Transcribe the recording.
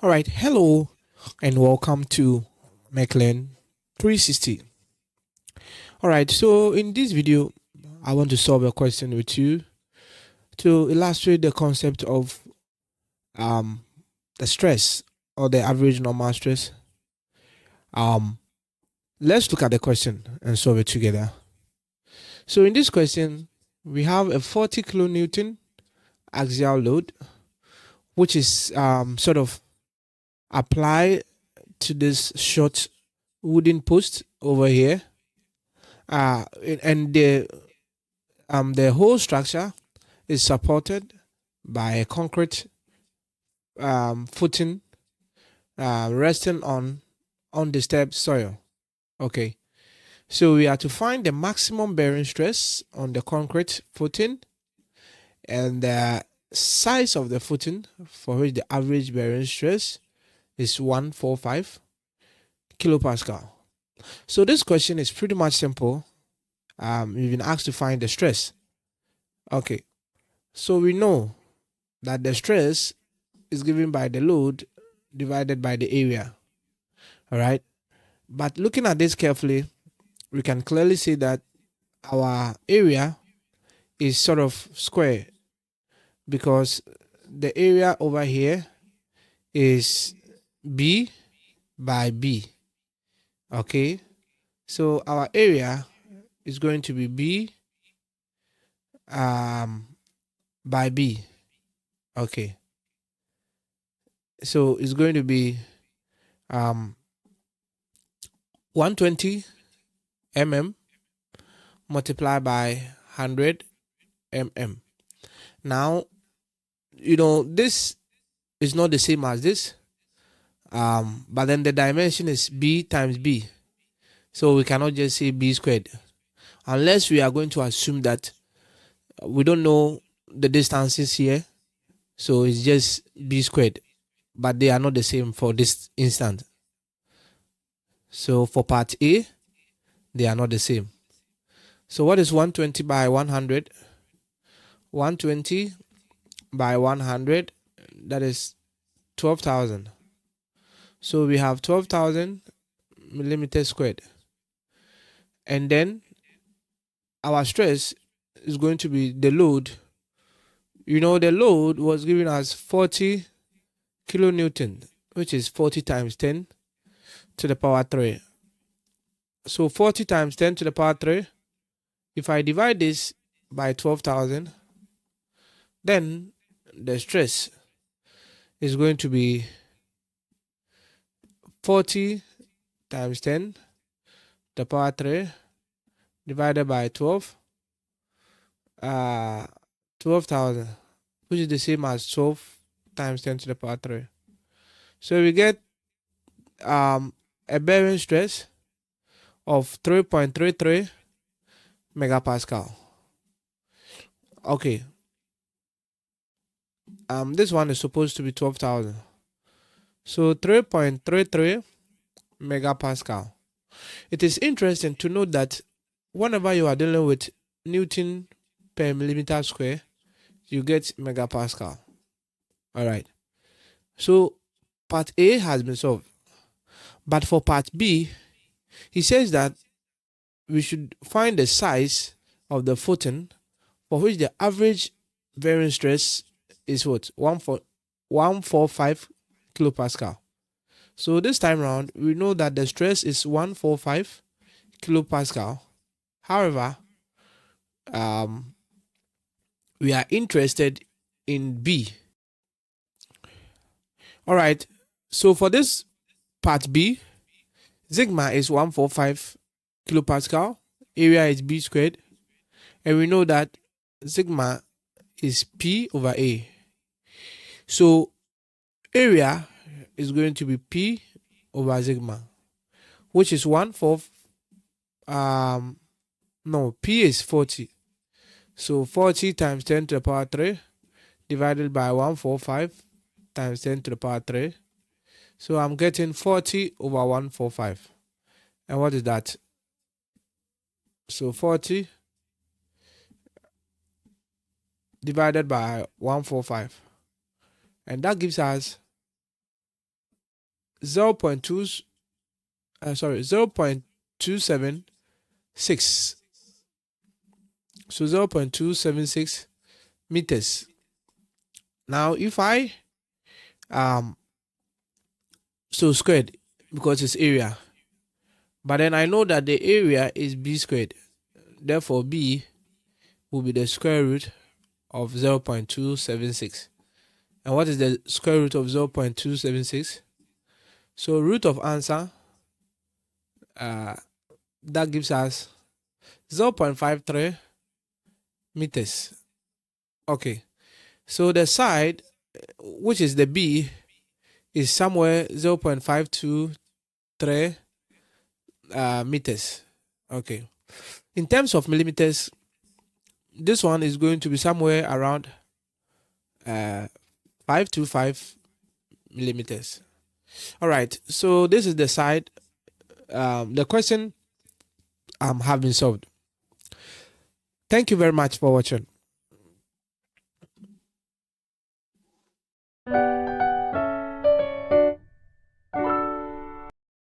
All right, hello and welcome to Maclean 360. All right, so in this video, I want to solve a question with you to illustrate the concept of um, the stress or the average normal stress. Um, let's look at the question and solve it together. So in this question, we have a 40 kilonewton axial load, which is sort of applied to this short wooden post over here. And the whole structure is supported by a concrete footing resting on undisturbed soil. Okay, so we are to find the maximum bearing stress on the concrete footing and the size of the footing for which the average bearing stress is 145 kilopascal. So this question is pretty much simple. You've been asked to find the stress. Okay, so we know that the stress is given by the load divided by the area. All right. But looking at this carefully, we can clearly see that our area is sort of square because the area over here is B by B. Okay. So our area is going to be B um, by B. Okay. So it's going to be um, 120 mm multiplied by 100 mm. Now, this is not the same as this, but then the dimension is b times b. So we cannot just say b squared unless we are going to assume that we don't know the distances here. So it's just b squared, but they are not the same for this instant. So for part A, they are not the same. So what is 120 by 100? 120 by 100, that is 12,000. So we have 12,000 millimeters squared. And then our stress is going to be the load. The load was given as 40 kilonewton, which is 40 times 10 to the power 3. So 40 times 10 to the power 3, if I divide this by 12,000, then the stress is going to be 40 times 10 to the power 3 divided by 12, 12,000, which is the same as 12 times 10 to the power 3. So we get a bearing stress of 3.33 megapascal. Okay. This one is supposed to be 12,000. So 3.33 megapascal. It is interesting to note that whenever you are dealing with Newton per millimeter square, you get megapascal. All right. So part A has been solved. But for part B, he says that we should find the size of the footing for which the average bearing stress is what? 145 kilopascal. So this time around, we know that the stress is 145 kilopascal. However, we are interested in B. All right. So for this part B, sigma is 145 kilopascal. Area is B squared. And we know that sigma is P over A. So area is going to be P over sigma, which is 1/4. No, P is 40. So 40 times 10 to the power 3 divided by 145 times 10 to the power 3. So I'm getting 40 over 145. And what is that? So 40 divided by 145. And that gives us 0.276. So 0.276 meters. Now if I squared, because it's area, but then I know that the area is b squared, therefore b will be the square root of 0.276. And what is the square root of 0.276? So root of answer, that gives us 0.53 meters. Okay, so the side, which is the b, is somewhere 0.523 meters. Okay, in terms of millimeters, this one is going to be somewhere around 525 millimeters. All right, so this is the side. The question have been solved. Thank you very much for watching.